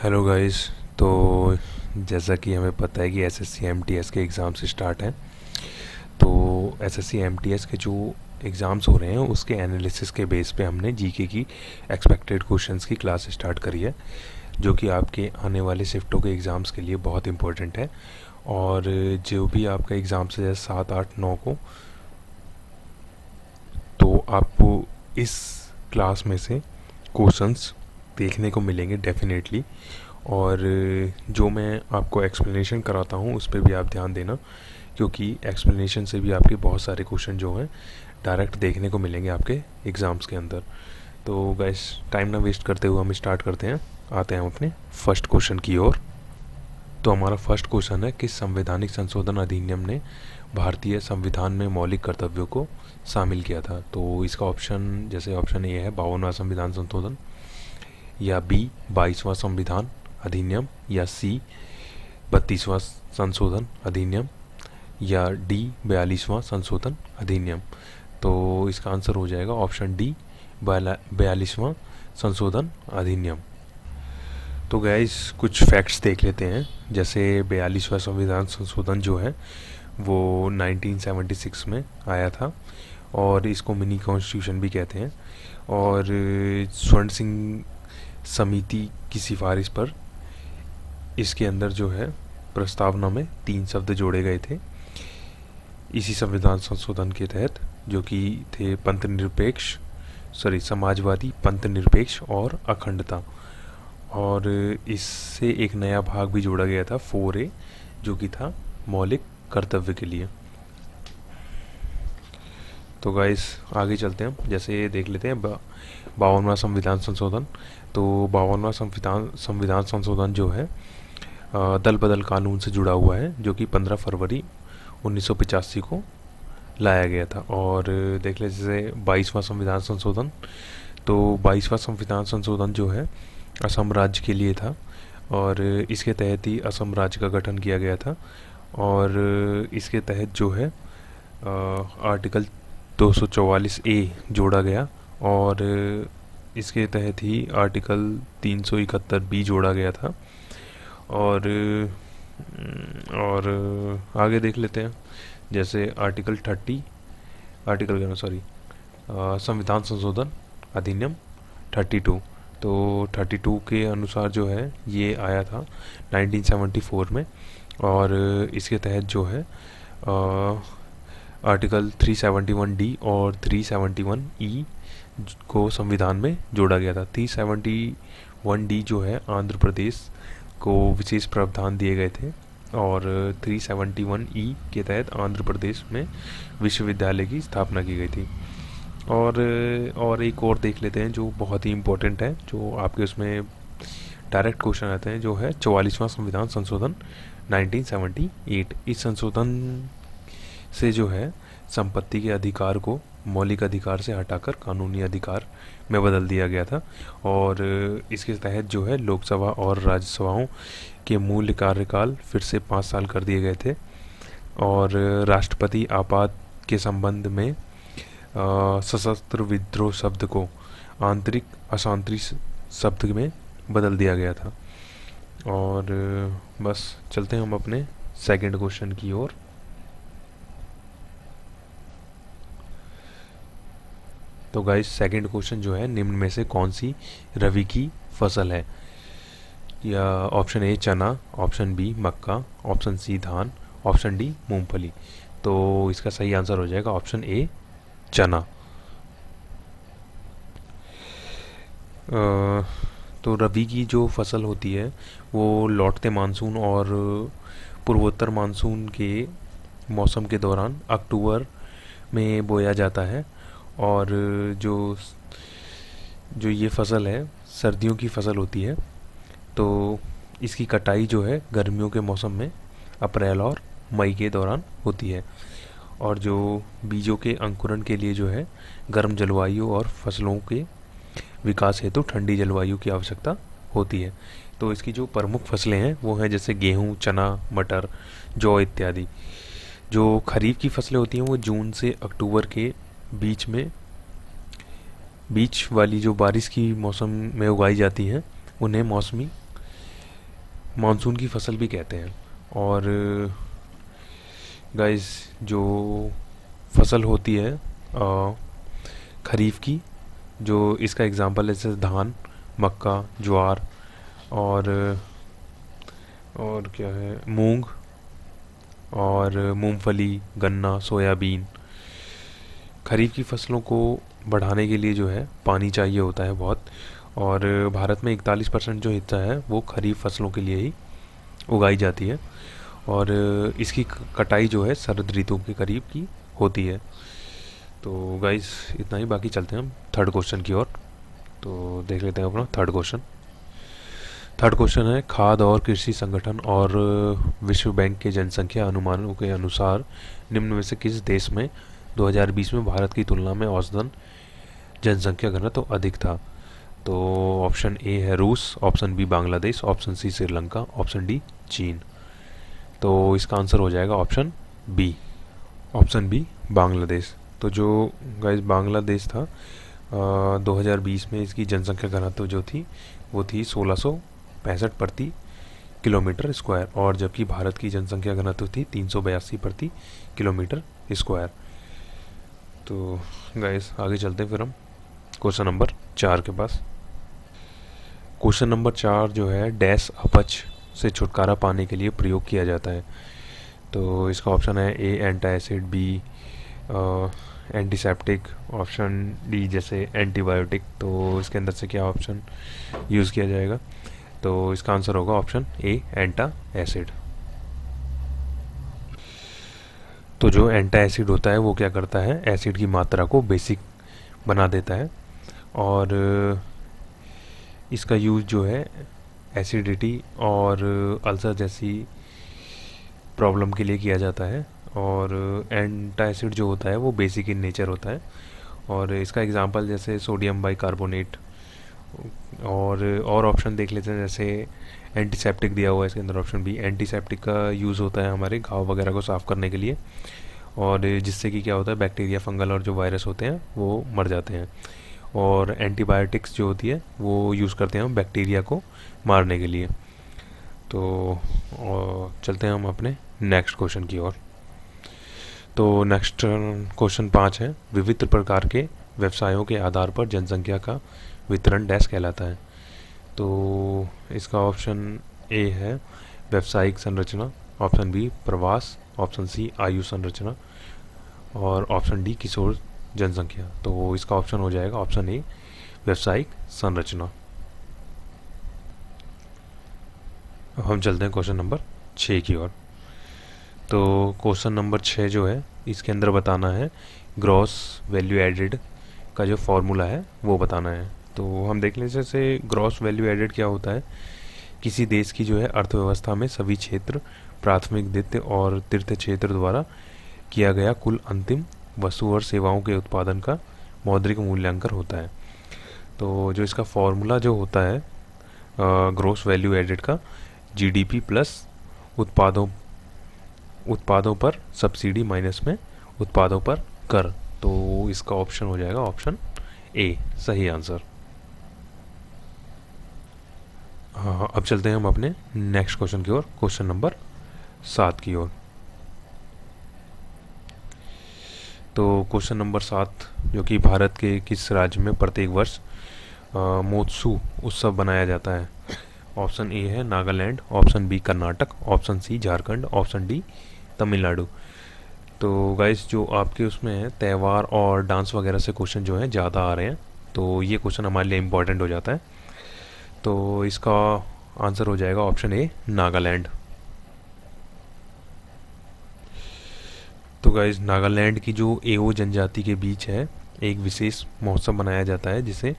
Hello guys. तो जैसा कि हमें पता है कि एसएससी एमटीएस के एग्ज़ाम्स स्टार्ट हैं। तो एसएससी एमटीएस के जो एग्ज़ाम्स हो रहे हैं उसके एनालिसिस के बेस पे हमने जीके की एक्सपेक्टेड क्वेश्चंस की क्लास स्टार्ट करी है, जो कि आपके आने वाले शिफ्टों के एग्ज़ाम्स के लिए बहुत इंपॉर्टेंट है। और जो भी आपका एग्ज़ाम्स है 7, 8, 9 को, तो आपको इस क्लास में से क्वेश्चंस देखने को मिलेंगे डेफिनेटली। और जो मैं आपको एक्सप्लेनेशन कराता हूँ उस पर भी आप ध्यान देना, क्योंकि एक्सप्लेनेशन से भी आपके बहुत सारे क्वेश्चन जो हैं डायरेक्ट देखने को मिलेंगे आपके एग्ज़ाम्स के अंदर। तो गाइस, टाइम ना वेस्ट करते हुए हम स्टार्ट करते हैं, आते हैं हम अपने फर्स्ट क्वेश्चन की ओर। तो हमारा फर्स्ट क्वेश्चन है, किस संवैधानिक संशोधन अधिनियम ने भारतीय संविधान में मौलिक कर्तव्यों को शामिल किया था? तो इसका ऑप्शन, जैसे ऑप्शन ए है 52वां संविधान संशोधन, या बी 22वां संविधान अधिनियम, या सी 32वां संशोधन अधिनियम, या डी 42वां संशोधन अधिनियम। तो इसका आंसर हो जाएगा ऑप्शन डी 42वां संशोधन अधिनियम। तो गाइस, कुछ फैक्ट्स देख लेते हैं। जैसे 42वां संविधान संशोधन जो है वो 1976 में आया था, और इसको मिनी कॉन्स्टिट्यूशन भी कहते हैं। और स्वर्ण सिंह समिति की सिफारिश पर इसके अंदर जो है प्रस्तावना में 3 शब्द जोड़े गए थे इसी संविधान संशोधन के तहत, जो कि थे समाजवादी, पंथ निरपेक्ष और अखंडता। और इससे एक नया भाग भी जोड़ा गया था 4A, जो कि था मौलिक कर्तव्य के लिए। तो गाइस, आगे चलते हैं। जैसे देख लेते हैं 52वां संविधान संशोधन। तो 52वां संविधान संशोधन जो है दल बदल कानून से जुड़ा हुआ है, जो कि 15 फरवरी 1985 को लाया गया था। और देख ले जैसे 22वां संविधान संशोधन, तो 22वां संविधान संशोधन जो है असम राज्य के लिए था, और इसके तहत ही असम राज्य का गठन किया गया था। और इसके तहत जो है आर्टिकल 244A जोड़ा गया, और इसके तहत ही आर्टिकल 371B जोड़ा गया था। और आगे देख लेते हैं। जैसे संविधान संशोधन अधिनियम 32। तो 32 के अनुसार जो है ये आया था 1974 में, और इसके तहत जो है आर्टिकल 371D और 371E को संविधान में जोड़ा गया था। 371D जो है आंध्र प्रदेश को विशेष प्रावधान दिए गए थे, और 371E के तहत आंध्र प्रदेश में विश्वविद्यालय की स्थापना की गई थी। और एक और देख लेते हैं जो बहुत ही इम्पोर्टेंट है, जो आपके उसमें डायरेक्ट क्वेश्चन आते हैं, जो है 44वां संविधान संशोधन 1978। इस संशोधन से जो है संपत्ति के अधिकार को मौलिक अधिकार से हटाकर कानूनी अधिकार में बदल दिया गया था। और इसके तहत जो है लोकसभा और राज्यसभाओं के मूल कार्यकाल फिर से 5 साल कर दिए गए थे। और राष्ट्रपति आपात के संबंध में सशस्त्र विद्रोह शब्द को आंतरिक अशांति शब्द में बदल दिया गया था। और बस चलते हैं हम अपने सेकंड क्वेश्चन की ओर। तो गाइस, सेकंड क्वेश्चन जो है, निम्न में से कौन सी रबी की फसल है? या ऑप्शन ए चना, ऑप्शन बी मक्का, ऑप्शन सी धान, ऑप्शन डी मूंगफली। तो इसका सही आंसर हो जाएगा ऑप्शन ए चना। तो रबी की जो फसल होती है वो लौटते मानसून और पूर्वोत्तर मानसून के मौसम के दौरान अक्टूबर में बोया जाता है। और जो जो ये फसल है सर्दियों की फसल होती है। तो इसकी कटाई जो है गर्मियों के मौसम में अप्रैल और मई के दौरान होती है। और जो बीजों के अंकुरण के लिए जो है गर्म जलवायु और फसलों के विकास हेतु ठंडी जलवायु की आवश्यकता होती है। तो इसकी जो प्रमुख फसलें हैं वो हैं जैसे गेहूँ, चना, मटर, जौ इत्यादि। जो खरीफ की फसलें होती हैं वो जून से अक्टूबर के बीच वाली जो बारिश की मौसम में उगाई जाती हैं उन्हें मौसमी मानसून की फसल भी कहते हैं। और गाइस जो फसल होती है खरीफ की, जो इसका एग्जांपल है जैसे धान, मक्का, ज्वार और क्या है, मूंग और मूंगफली, गन्ना, सोयाबीन। खरीफ की फसलों को बढ़ाने के लिए जो है पानी चाहिए होता है बहुत, और भारत में 41% जो हिस्सा है वो खरीफ फसलों के लिए ही उगाई जाती है। और इसकी कटाई जो है शरद ऋतु के करीब की होती है। तो गाइस इतना ही, बाकी चलते हैं हम थर्ड क्वेश्चन की ओर। तो देख लेते हैं अपना थर्ड क्वेश्चन। थर्ड क्वेश्चन है, खाद्य और कृषि संगठन और विश्व बैंक के जनसंख्या अनुमानों के अनुसार निम्न में से किस देश में 2020 में भारत की तुलना में औसतन जनसंख्या घनत्व तो अधिक था? तो ऑप्शन ए है रूस, option B Bangladesh, option C Sri Lanka, option D चीन। तो इसका आंसर हो जाएगा option B, option B Bangladesh. तो जो गाइस बांग्लादेश था 2020 में इसकी जनसंख्या घनत्व जो थी वो थी 1665 प्रति किलोमीटर स्क्वायर, और जबकि भारत की जनसंख्या घनत्व थी 382 प्रति किलोमीटर स्क्वायर। तो गाइस आगे चलते हैं फिर हम क्वेश्चन नंबर 4 के पास। क्वेश्चन नंबर 4 जो है, डैश अपच से छुटकारा पाने के लिए प्रयोग किया जाता है। तो इसका ऑप्शन है A antacid, B antiseptic, option D जैसे एंटीबायोटिक। तो इसके अंदर से क्या ऑप्शन यूज़ किया जाएगा? तो इसका आंसर होगा ऑप्शन ए एंटा एसिड। तो जो एंटा एसिड होता है वो क्या करता है, एसिड की मात्रा को बेसिक बना देता है, और इसका यूज़ जो है एसिडिटी और अल्सर जैसी प्रॉब्लम के लिए किया जाता है। और एंटासिड जो होता है वो बेसिक इन नेचर होता है, और इसका एग्जांपल जैसे सोडियम बाइकार्बोनेट, और ऑप्शन देख लेते हैं जैसे एंटीसेप्टिक दिया हुआ है इसके अंदर ऑप्शन बी। एंटीसेप्टिक का यूज़ होता है हमारे घाव वगैरह को साफ़ करने के लिए, और जिससे कि क्या होता है बैक्टीरिया, फंगल और जो वायरस होते हैं वो मर जाते हैं। और एंटीबायोटिक्स जो होती है वो यूज़ करते हैं हम बैक्टीरिया को मारने के लिए। तो चलते हैं हम अपने नेक्स्ट क्वेश्चन की ओर। तो नेक्स्ट क्वेश्चन 5 है, विविध प्रकार के व्यवसायों के आधार पर जनसंख्या का वितरण डैश कहलाता है? तो इसका ऑप्शन ए है व्यावसायिक संरचना, ऑप्शन बी प्रवास, ऑप्शन सी आयु संरचना, और ऑप्शन डी किशोर जनसंख्या। तो इसका ऑप्शन हो जाएगा ऑप्शन ए व्यावसायिक संरचना। अब हम चलते हैं क्वेश्चन नंबर 6 की ओर। तो क्वेश्चन नंबर 6 जो है इसके अंदर बताना है ग्रॉस वैल्यू एडेड का जो फॉर्मूला है वो बताना है। तो हम देख लें जैसे ग्रॉस वैल्यू एडेड क्या होता है, किसी देश की जो है अर्थव्यवस्था में सभी क्षेत्र, प्राथमिक, द्वितीय और तृतीय क्षेत्र द्वारा किया गया कुल अंतिम वस्तु और सेवाओं के उत्पादन का मौद्रिक मूल्यांकन होता है। तो जो इसका फॉर्मूला जो होता है ग्रॉस वैल्यू एडेड का, जीडीपी प्लस उत्पादों पर सब्सिडी माइनस में उत्पादों पर कर। तो इसका ऑप्शन हो जाएगा ऑप्शन ए सही आंसर। हाँ, अब चलते हैं हम अपने नेक्स्ट क्वेश्चन की ओर, क्वेश्चन नंबर 7 की ओर। तो क्वेश्चन नंबर 7 जो कि भारत के किस राज्य में प्रत्येक वर्ष मोत्सू उत्सव बनाया जाता है? ऑप्शन ए है नागालैंड, option B Karnataka, option C Jharkhand, option D Tamil Nadu. तो गाइस जो आपके उसमें है त्यौहार और डांस वगैरह से क्वेश्चन जो है ज़्यादा आ रहे हैं, तो ये क्वेश्चन हमारे लिए इम्पोर्टेंट हो जाता है। तो इसका आंसर हो जाएगा ऑप्शन ए नागालैंड। तो गाइस नागालैंड की जो एओ जनजाति के बीच है एक विशेष महोत्सव मनाया जाता है जिसे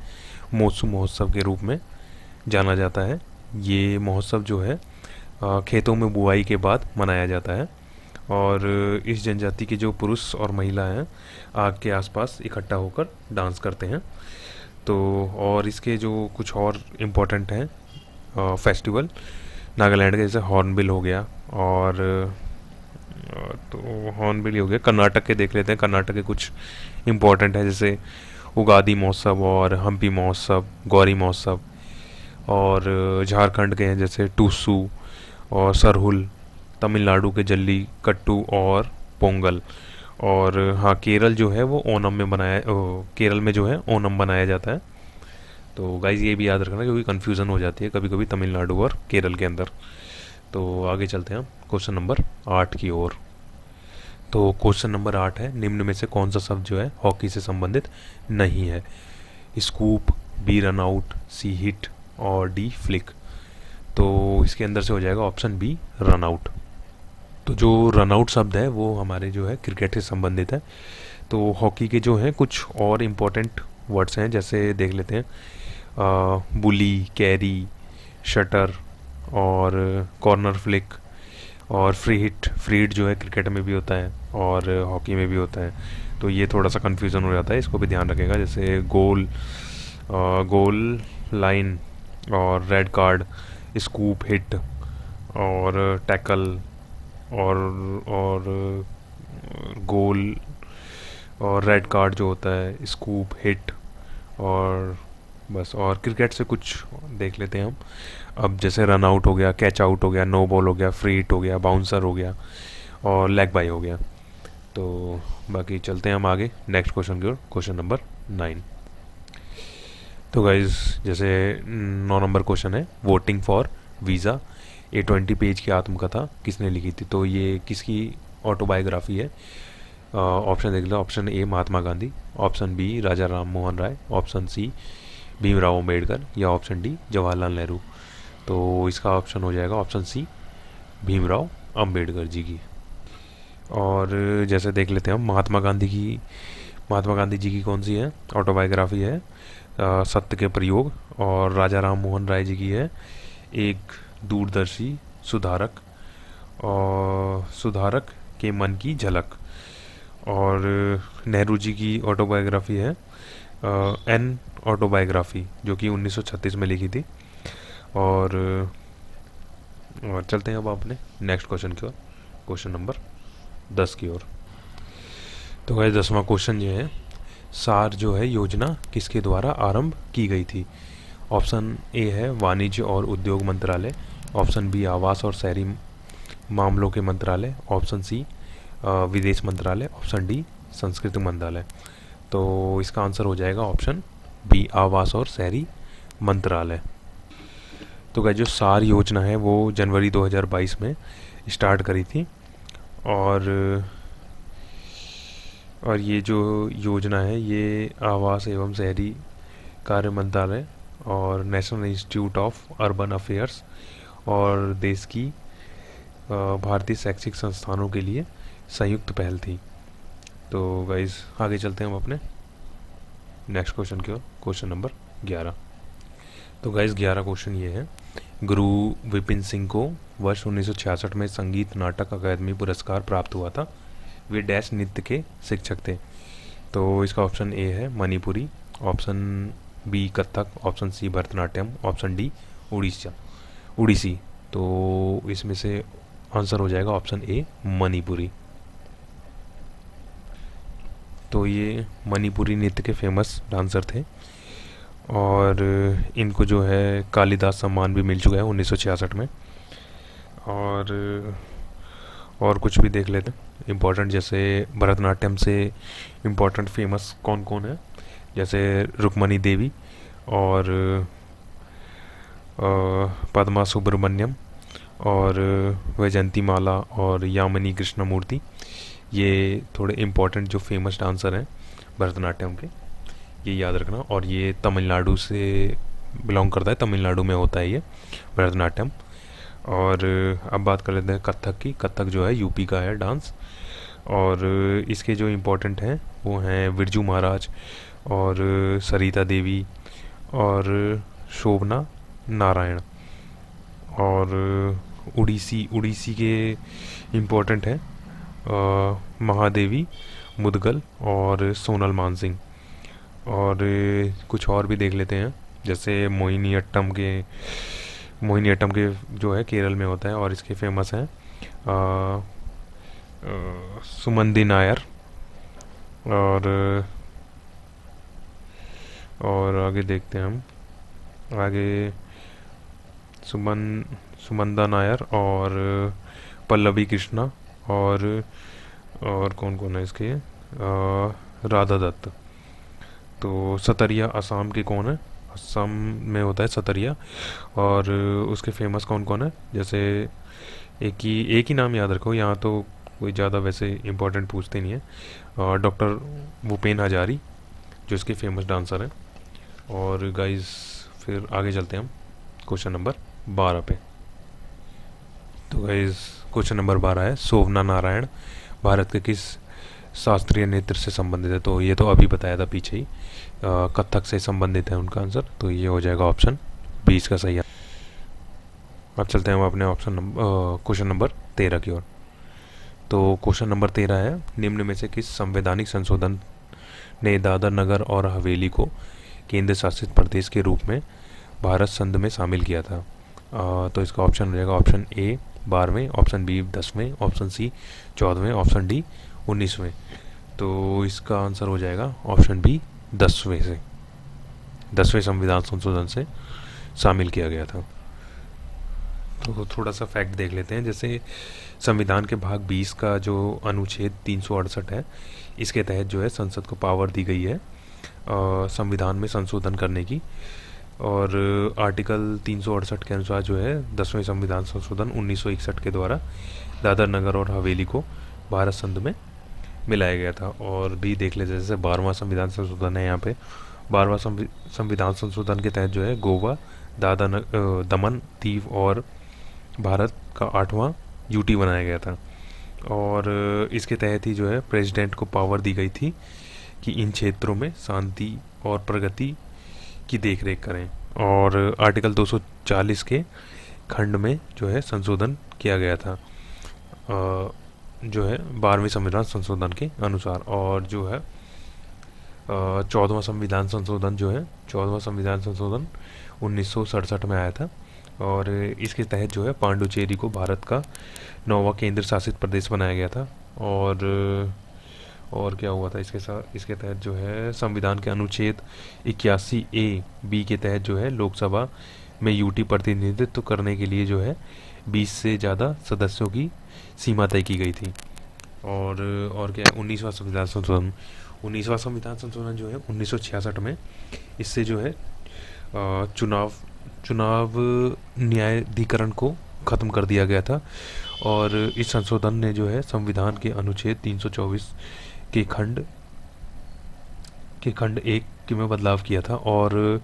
मोत्सू महोत्सव के रूप में जाना जाता है। ये महोत्सव जो है खेतों में बुआई के बाद मनाया जाता है, और इस जनजाति के जो पुरुष और महिला हैं आग के आसपास इकट्ठा होकर डांस करते हैं। तो और इसके जो कुछ और इम्पोर्टेंट हैं फेस्टिवल नागालैंड का, जैसे हॉर्नबिल हो गया, और तो हॉर्नबिल हो गया। कर्नाटक के देख लेते हैं, कर्नाटक के कुछ इम्पोर्टेंट है जैसे उगादी महोत्सव और हम्पी महोत्सव, गौरी महोत्सव। और झारखंड के हैं जैसे टूसू, और सरहुल, तमिलनाडु के जल्ली कट्टू और पोंगल। और हाँ, केरल जो है वो ओनम में केरल में जो है ओनम बनाया जाता है। तो गाइज ये भी याद रखना क्योंकि कन्फ्यूज़न हो जाती है कभी कभी तमिलनाडु और केरल के अंदर। तो आगे चलते हैं हम क्वेश्चन नंबर 8 की ओर। तो क्वेश्चन नंबर 8 है, निम्न में से कौन सा शब्द जो है हॉकी से संबंधित नहीं है? Scoop, B run out, C hit और डी फ्लिक। तो इसके अंदर से हो जाएगा ऑप्शन बी रन आउट। तो जो रन आउट शब्द है वो हमारे जो है क्रिकेट से संबंधित है। तो हॉकी के जो हैं कुछ और इम्पोर्टेंट वर्ड्स हैं, जैसे देख लेते हैं, बुली, कैरी, शटर और कॉर्नर फ्लिक और फ्री हिट। फ्री हिट जो है क्रिकेट में भी होता है और हॉकी में भी होता है। तो ये थोड़ा सा कन्फ्यूज़न हो जाता है, इसको भी ध्यान रखेगा। जैसे गोल, गोल लाइन और रेड कार्ड, स्कूप, हिट और टैकल और गोल और रेड कार्ड जो होता है, स्कूप, हिट और बस। और क्रिकेट से कुछ देख लेते हैं हम। अब जैसे रन आउट हो गया, कैच आउट हो गया, नो बॉल हो गया, फ्री हिट हो गया, बाउंसर हो गया और लेग बाई हो गया। तो बाकी चलते हैं हम आगे नेक्स्ट क्वेश्चन की ओर, क्वेश्चन नंबर 9। तो गाइज जैसे 9 नंबर क्वेश्चन है, voting for visa A20 page की आत्मकथा किसने लिखी थी? तो ये किसकी ऑटोबायोग्राफी है? ऑप्शन देख लो। Option A Mahatma Gandhi, option B Raja Ram Mohan Roy, option C Bhimrao Ambedkar या ऑप्शन डी जवाहरलाल नेहरू। तो इसका ऑप्शन हो जाएगा ऑप्शन सी भीमराव अम्बेडकर जी की। और जैसे देख लेते हैं हम, महात्मा गांधी जी की कौन सी है ऑटोबायोग्राफी है? सत्य के प्रयोग। और राजा राम मोहन राय जी की है एक दूरदर्शी सुधारक और सुधारक के मन की झलक। और नेहरू जी की ऑटोबायोग्राफी है एन ऑटोबायोग्राफी, जो कि 1936 में लिखी थी। और चलते हैं अब अपने नेक्स्ट क्वेश्चन की ओर, क्वेश्चन नंबर 10 की ओर। तो गाइस 10वां क्वेश्चन ये है, सार जो है योजना किसके द्वारा आरंभ की गई थी? ऑप्शन ए है वाणिज्य और उद्योग मंत्रालय, ऑप्शन बी आवास और शहरी मामलों के मंत्रालय, ऑप्शन सी विदेश मंत्रालय, ऑप्शन डी संस्कृति मंत्रालय। तो इसका आंसर हो जाएगा ऑप्शन बी आवास और शहरी मंत्रालय। तो गाइस जो सार योजना है वो जनवरी 2022 में स्टार्ट करी थी। और ये जो योजना है ये आवास एवं शहरी कार्य मंत्रालय और national institute of urban affairs और देश की भारतीय शैक्षिक संस्थानों के लिए संयुक्त पहल थी। तो गाइस आगे चलते हैं हम अपने नेक्स्ट क्वेश्चन की ओर, क्वेश्चन नंबर 11। तो गाइस 11 क्वेश्चन ये है, गुरु विपिन सिंह को वर्ष 1966 में संगीत नाटक अकादमी पुरस्कार प्राप्त हुआ था। वे डैश नृत्य के शिक्षक थे। तो इसका ऑप्शन ए है मणिपुरी, option B Kathak, option C Bharatanatyam, option D Odissi. तो इसमें से आंसर हो जाएगा ऑप्शन ए मणिपुरी। तो ये मणिपुरी नृत्य के फेमस डांसर थे और इनको जो है कालिदास सम्मान भी मिल चुका है 1966 में। और कुछ भी देख लेते हैं इम्पोर्टेंट, जैसे भरतनाट्यम से इम्पोर्टेंट फेमस कौन कौन है, जैसे रुक्मणी देवी और पद्मा सुब्रमण्यम और वैजयंती माला और यामिनी कृष्णमूर्ति। ये थोड़े इम्पोर्टेंट जो फेमस डांसर हैं भरतनाट्यम के, ये याद रखना। और ये तमिलनाडु से बिलोंग करता है, तमिलनाडु में होता है ये भरतनाट्यम। और अब बात कर लेते हैं कथक की। कथक जो है यूपी का है डांस। और इसके जो इम्पोर्टेंट हैं वो हैं बिरजू महाराज और सरिता देवी और शोभना नारायण। और उड़ीसी के इम्पोर्टेंट हैं महादेवी मुदगल और सोनल मानसिंह। और कुछ और भी देख लेते हैं, जैसे मोहिनीअट्टम के जो है केरल में होता है और इसके फेमस हैं सुमंदी नायर। और आगे देखते हैं हम, आगे सुमन सुमंदा नायर और पल्लवी कृष्णा और कौन कौन है इसके, राधा दत्त। तो सतरिया असम के कौन है, असम में होता है सतरिया। और उसके फेमस कौन कौन है, जैसे एक ही नाम याद रखो, यहाँ तो कोई ज़्यादा वैसे इंपॉर्टेंट पूछते नहीं है। डॉक्टर भूपेन हजारी जो इसके फेमस डांसर हैं। और गाइस फिर आगे चलते हैं हम क्वेश्चन नंबर 12 पे। तो गाइस क्वेश्चन नंबर 12 है, शोभना नारायण भारत के किस शास्त्रीय नृत्य से संबंधित है। तो ये तो अभी बताया था पीछे ही, कथक से संबंधित है उनका आंसर। तो ये हो जाएगा ऑप्शन 20 का सही है। अब चलते हैं हम अपने क्वेश्चन नंबर 13 की ओर। तो क्वेश्चन नंबर 13 है, निम्न में से किस संवैधानिक संशोधन ने दादर नगर और हवेली को केंद्र शासित प्रदेश के रूप में भारत संघ में शामिल किया था। तो इसका ऑप्शन हो जाएगा ऑप्शन ए 12वें, ऑप्शन बी 10वें, ऑप्शन सी 14वें, ऑप्शन डी 19वें। तो इसका आंसर हो जाएगा ऑप्शन बी 10वें से, 10वें संविधान संशोधन से शामिल किया गया था। तो थोड़ा सा फैक्ट देख लेते हैं। जैसे संविधान के भाग 20 का जो अनुच्छेद 368 है, इसके तहत जो है संसद को पावर दी गई है संविधान में संशोधन करने की। और आर्टिकल 368 के अनुसार जो है 10वें संविधान संशोधन 1961 के द्वारा दादर नगर और हवेली को भारत संघ में मिलाया गया था। और भी देख लेते जैसे 12वां संविधान संशोधन है यहाँ पे। 12वां संविधान संशोधन के तहत जो है गोवा, दमन, दीव और भारत का 8वां यूटी बनाया गया था। और इसके तहत ही जो है प्रेसिडेंट को पावर दी गई थी कि इन क्षेत्रों में शांति और प्रगति की देखरेख करें। और आर्टिकल 240 के खंड में जो है संशोधन किया गया था जो है 12वें संविधान संशोधन के अनुसार। और जो है 14वां संविधान संशोधन जो है 14वां संविधान संशोधन 1967 में आया था। और इसके तहत जो है पांडुचेरी को भारत का 9वां केंद्र शासित प्रदेश बनाया गया था। और क्या हुआ था इसके साथ, इसके तहत जो है संविधान के अनुच्छेद 81A(b) के तहत जो है लोकसभा में यूटी प्रतिनिधित्व करने के लिए जो है 20 से ज़्यादा सदस्यों की सीमा तय की गई थी। और क्या है 19वां संविधान संशोधन, 19वां संविधान संशोधन जो है 1966 में, इससे जो है चुनाव न्यायाधिकरण को ख़त्म कर दिया गया था। और इस संशोधन ने जो है संविधान के अनुच्छेद 324 के खंड 1 में बदलाव किया था। और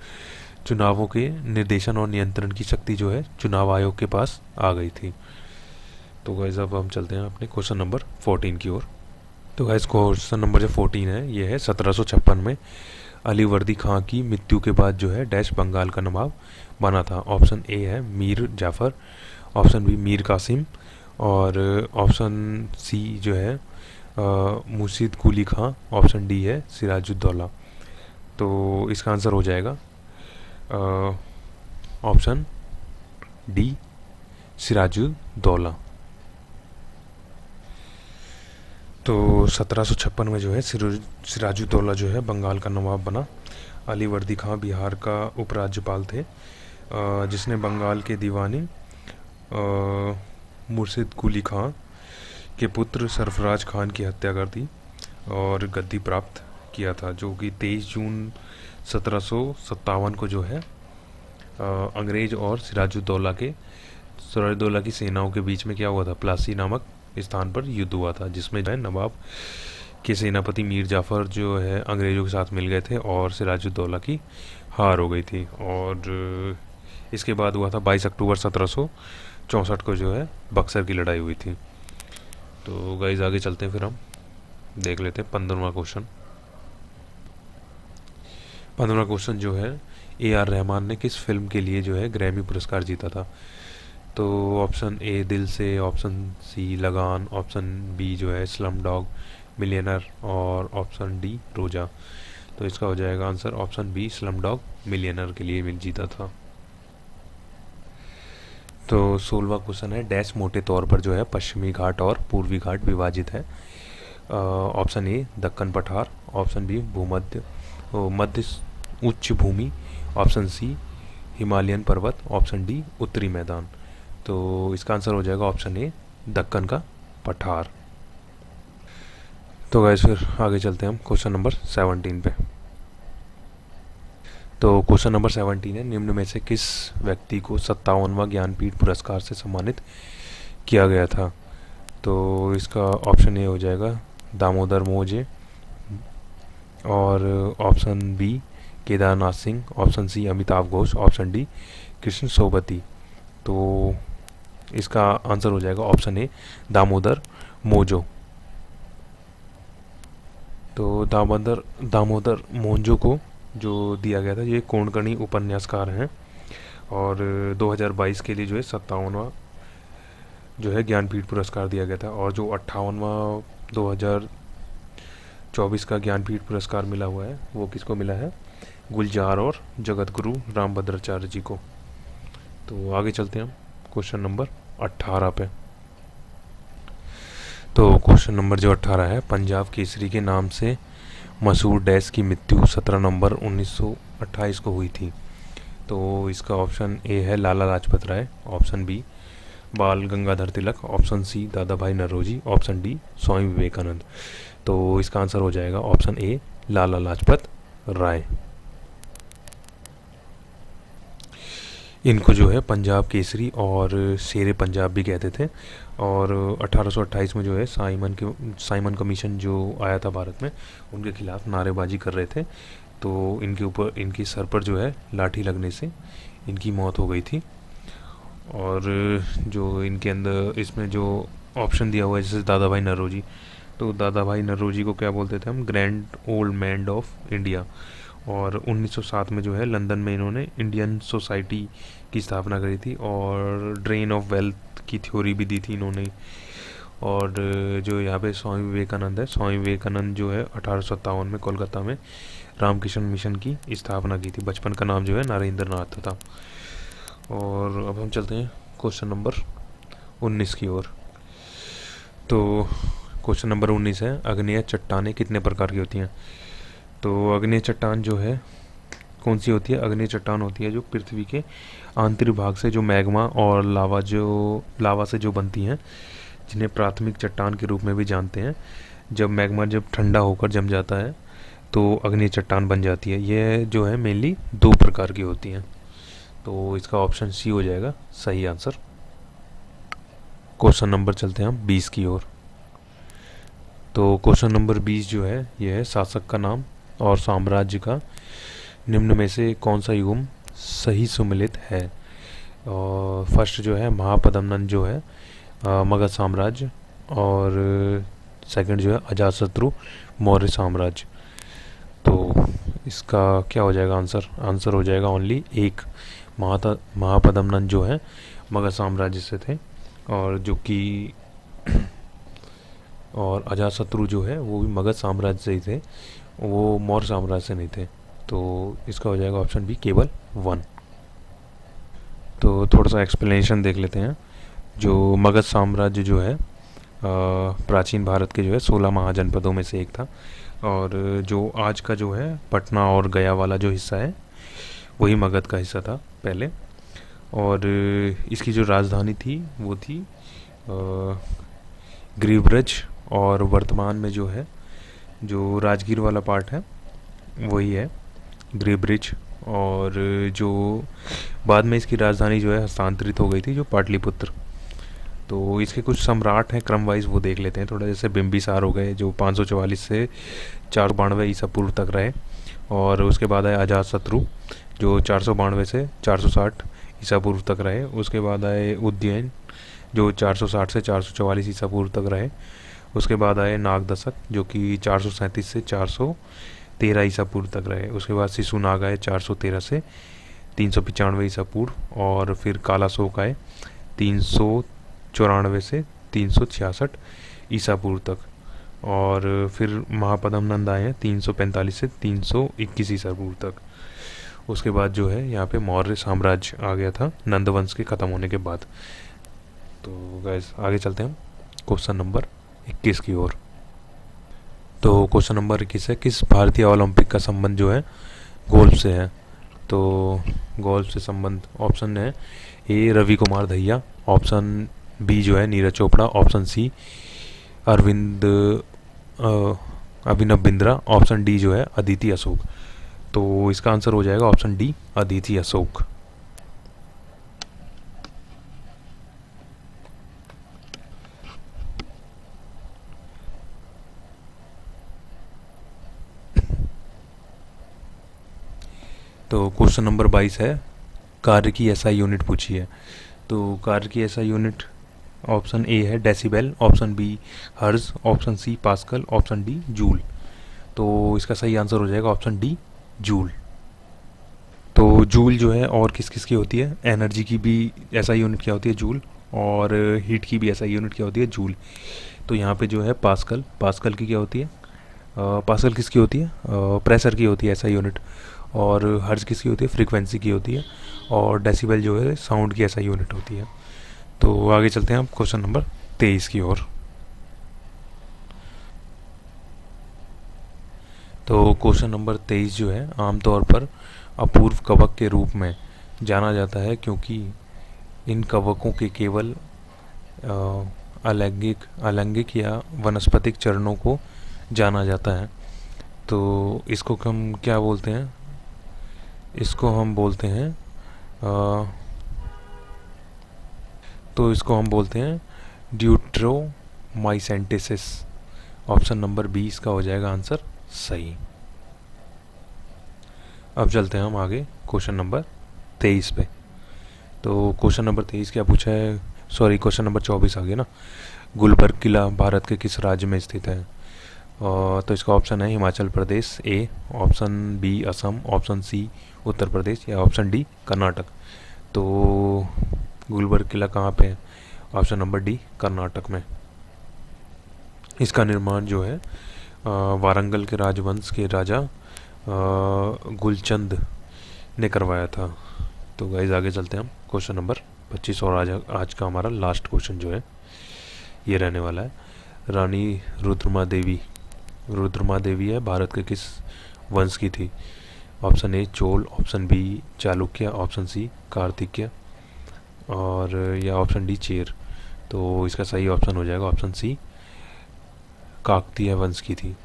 चुनावों के निर्देशन और नियंत्रण की शक्ति जो है चुनाव आयोग के पास आ गई थी। तो गाइस अब हम चलते हैं अपने क्वेश्चन नंबर 14 की ओर। तो गाइस क्वेश्चन नंबर जो 14 है ये है 1756 में अली वर्दी खां की मृत्यु के बाद जो है डैश बंगाल का नवाब बना था। ऑप्शन ए है मीर जाफ़र, ऑप्शन बी मीर कासिम और ऑप्शन सी जो है मुर्शीद कुली खां, ऑप्शन डी है सिराजुद्दौला। तो इसका आंसर हो जाएगा ऑप्शन डी सिराजुद्दौला। तो 1756 में जो है सिराजुद्दौला जो है बंगाल का नवाब बना। अली वर्दी खां बिहार का उपराज्यपाल थे जिसने बंगाल के दीवानी मुर्शीद कुली खां के पुत्र सरफराज खान की हत्या कर दी और गद्दी प्राप्त किया था, जो कि 23 जून 1757 को जो है अंग्रेज और सिराजुद्दौला की सेनाओं के बीच में क्या हुआ था, प्लासी नामक स्थान पर युद्ध हुआ था, जिसमें जो है नवाब के सेनापति मीर जाफ़र जो है अंग्रेज़ों के साथ मिल गए थे और सिराजुद्दौला की हार हो गई थी। और इसके बाद हुआ था 22 अक्टूबर 1764 को जो है बक्सर की लड़ाई हुई थी। तो गाइस आगे चलते हैं, फिर हम देख लेते हैं 15वां क्वेश्चन। 15वां क्वेश्चन जो है AR रहमान ने किस फिल्म के लिए जो है ग्रैमी पुरस्कार जीता था। तो ऑप्शन ए दिल से, ऑप्शन सी लगान, ऑप्शन बी जो है स्लम डॉग मिलियनर और ऑप्शन डी रोजा। तो इसका हो जाएगा answer option B Slumdog Millionaire के लिए मिल जीता था। तो 16वां क्वेश्चन है डैश मोटे तौर पर जो है पश्चिमी घाट और पूर्वी घाट विभाजित है। ऑप्शन ए दक्कन पठार, ऑप्शन बी मध्य उच्च भूमि, ऑप्शन सी हिमालयन पर्वत, ऑप्शन डी उत्तरी मैदान। तो इसका आंसर हो जाएगा ऑप्शन ए दक्कन का पठार। तो गाइस फिर आगे चलते हैं हम क्वेश्चन नंबर 17 पे। तो क्वेश्चन नंबर 17 है, निम्न में से किस व्यक्ति को 57वां ज्ञानपीठ पुरस्कार से सम्मानित किया गया था। तो इसका ऑप्शन ए हो जाएगा दामोदर मोजे, और option B Kedarnath Singh, option C Amitabh Ghosh, option D Krishna Sobti. तो इसका आंसर हो जाएगा ऑप्शन ए दामोदर मोजो। तो दामोदर मोंजो को जो दिया गया था, ये कोंकणी उपन्यासकार हैं, और 2022 के लिए जो है 57वां जो है ज्ञानपीठ पुरस्कार दिया गया था। और जो 58वां 2024 का ज्ञानपीठ पुरस्कार मिला हुआ है वो किसको मिला है, गुलजार और जगत गुरु रामभद्राचार्य जी को। तो आगे चलते हैं हम क्वेश्चन नंबर 18 पे। तो क्वेश्चन नंबर जो 18 है, पंजाब केसरी के नाम से मशहूर डैश की मृत्यु 17 नवंबर 1928 को हुई थी। तो इसका ऑप्शन ए है लाला लाजपत राय, ऑप्शन बी बाल गंगाधर तिलक, ऑप्शन सी दादा भाई नौरोजी, ऑप्शन डी स्वामी विवेकानंद। तो इसका आंसर हो जाएगा ऑप्शन ए लाला लाजपत राय। इनको जो है पंजाब केसरी और शेरे पंजाब भी कहते थे। और 1828 में जो है साइमन कमीशन जो आया था भारत में, उनके खिलाफ नारेबाजी कर रहे थे। तो इनके ऊपर, इनकी सर पर जो है लाठी लगने से इनकी मौत हो गई थी। और जो इनके अंदर इसमें जो ऑप्शन दिया हुआ है जैसे दादा भाई नौरोजी, तो दादा भाई नौरोजी को क्या बोलते थे हम, grand old man of India. और 1907 में जो है लंदन में इन्होंने इंडियन सोसाइटी की स्थापना करी थी, और ड्रेन ऑफ वेल्थ की थ्योरी भी दी थी इन्होंने। और जो यहाँ पे स्वामी विवेकानंद है, स्वामी विवेकानंद जो है 1857 में कोलकाता में रामकृष्ण मिशन की स्थापना की थी। बचपन का नाम जो है नरेंद्र नाथ था। और अब हम चलते हैं क्वेश्चन नंबर 19 की ओर। तो क्वेश्चन नंबर 19 है, आग्नेय चट्टानें कितने प्रकार की होती हैं। तो आग्नेय चट्टान जो है कौन सी होती है, आग्नेय चट्टान होती है जो पृथ्वी के आंतरिक भाग से जो मैग्मा और लावा से जो बनती हैं, जिन्हें प्राथमिक चट्टान के रूप में भी जानते हैं। जब मैग्मा जब ठंडा होकर जम जाता है तो आग्नेय चट्टान बन जाती है। यह जो है मेनली 2 प्रकार की होती हैं। तो इसका ऑप्शन सी हो जाएगा सही आंसर। क्वेश्चन नंबर चलते हैं हम 20 की ओर। तो क्वेश्चन नंबर 20 जो है यह है, शासक का नाम और साम्राज्य का निम्न में से कौन सा युग्म सही सुमेलित है। और फर्स्ट जो है महापद्मनंद जो है मगध साम्राज्य, और सेकंड जो है अजातशत्रु मौर्य साम्राज्य। तो इसका क्या हो जाएगा आंसर, आंसर हो जाएगा ओनली एक, महापद्मनंद जो है मगध साम्राज्य से थे, और जो कि और अजातशत्रु जो है वो भी मगध साम्राज्य से ही थे, वो मौर्य साम्राज्य से नहीं थे। तो इसका हो जाएगा ऑप्शन बी केवल 1। तो थोड़ा सा एक्सप्लेनेशन देख लेते हैं। जो मगध साम्राज्य जो है प्राचीन भारत के जो है 16 महाजनपदों में से एक था, और जो आज का जो है पटना और गया वाला जो हिस्सा है वही मगध का हिस्सा था पहले। और इसकी जो राजधानी थी वो थी गिरिब्रज, और वर्तमान में जो है जो राजगीर वाला पार्ट है वही है गिरिब्रिज। और जो बाद में इसकी राजधानी जो है हस्तांतरित हो गई थी जो पाटलिपुत्र। तो इसके कुछ सम्राट हैं क्रम वाइज, वो देख लेते हैं थोड़ा। जैसे बिम्बिसार हो गए जो 544 से 492 ईसा पूर्व तक रहे, और उसके बाद आए अजातशत्रु जो 492 से 460 ईसा पूर्व तक रहे। उसके बाद आए उज्जैन जो 460 से 444 ईसा पूर्व तक रहे। उसके बाद आए नागदशक जो कि 437 से 413 ईसा पूर्व तक रहे। उसके बाद शिशुनाग आए 413 से 395 ईसा पूर्व। और फिर कालाशोक आए 394 से 366 ईसा पूर्व तक। और फिर महापद्मनंद आए हैं 345 से 321 ईसा पूर्व तक। उसके बाद जो है यहाँ पे मौर्य साम्राज्य आ गया था नंद वंश के ख़त्म होने के बाद। तो गाइस आगे चलते हैं हम क्वेश्चन नंबर 21 की ओर। तो क्वेश्चन नंबर 21 है, किस भारतीय ओलंपिक का संबंध जो है गोल्फ से है। तो गोल्फ से संबंध ऑप्शन है ए रवि कुमार दहिया, ऑप्शन बी जो है Neeraj Chopra, option C Arvind Abhinav Bindra, option D जो है अदिति अशोक। तो इसका आंसर हो जाएगा ऑप्शन डी अदिति अशोक। तो क्वेश्चन नंबर 22 है, कार्य की एसआई यूनिट पूछी है। तो कार्य की एसआई यूनिट ऑप्शन ए है decibel, option B hertz, option C pascal, option D joule. तो इसका सही आंसर हो जाएगा ऑप्शन डी जूल। तो जूल जो है और किस किस की होती है, एनर्जी की भी एसआई यूनिट क्या होती है जूल, और हीट की भी एसआई यूनिट क्या होती है जूल। तो यहाँ पे जो है पास्कल, पास्कल की क्या होती है, पास्कल किसकी होती है, प्रेशर की होती है एसआई यूनिट, और हर्ज किसकी होती है, फ्रीक्वेंसी की होती है, और डेसिबल जो है साउंड की एसआई यूनिट होती है। तो आगे चलते हैं हम क्वेश्चन नंबर 23 की ओर। तो क्वेश्चन नंबर 23 जो है आमतौर पर अपूर्व कवक के रूप में जाना जाता है क्योंकि इन कवकों के केवल अलैंगिक या वनस्पतिक चरणों को जाना जाता है। तो इसको हम क्या बोलते हैं, इसको हम बोलते हैं तो इसको हम बोलते हैं ड्यूट्रोमाइसेंटेसिस। ऑप्शन नंबर बी इसका हो जाएगा आंसर सही। अब चलते हैं हम आगे क्वेश्चन नंबर 23 पे। तो क्वेश्चन नंबर 23 क्या पूछा है, सॉरी क्वेश्चन नंबर 24 आ गया ना। गुलबर्ग किला भारत के किस राज्य में स्थित है। तो इसका ऑप्शन है Himachal Pradesh A, option B Assam, option C Uttar Pradesh, या ऑप्शन डी कर्नाटक। तो गुलबर्ग किला कहाँ पे है, ऑप्शन नंबर डी कर्नाटक में। इसका निर्माण जो है वारंगल के राजवंश के राजा गुलचंद ने करवाया था। तो गाइस आगे चलते हैं हम क्वेश्चन नंबर 25 और आज का हमारा लास्ट क्वेश्चन जो है ये रहने वाला है। रानी रुद्रमा देवी है भारत के किस वंश की थी। Option A Chola, option B Chalukya, option C Kartikeya, और या ऑप्शन डी चेर। तो इसका सही ऑप्शन हो जाएगा ऑप्शन सी काकतीय वंश की थी।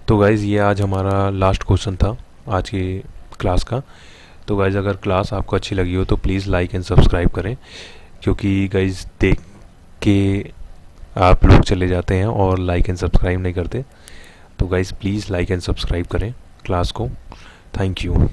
तो गाइज़ ये आज हमारा लास्ट क्वेश्चन था आज की क्लास का। तो गाइज़ अगर क्लास आपको अच्छी लगी हो तो प्लीज़ लाइक एंड सब्सक्राइब करें, क्योंकि गाइज़ देख के आप लोग चले जाते हैं और लाइक एंड सब्सक्राइब नहीं करते। तो guys please like and subscribe करें क्लास को। Thank you.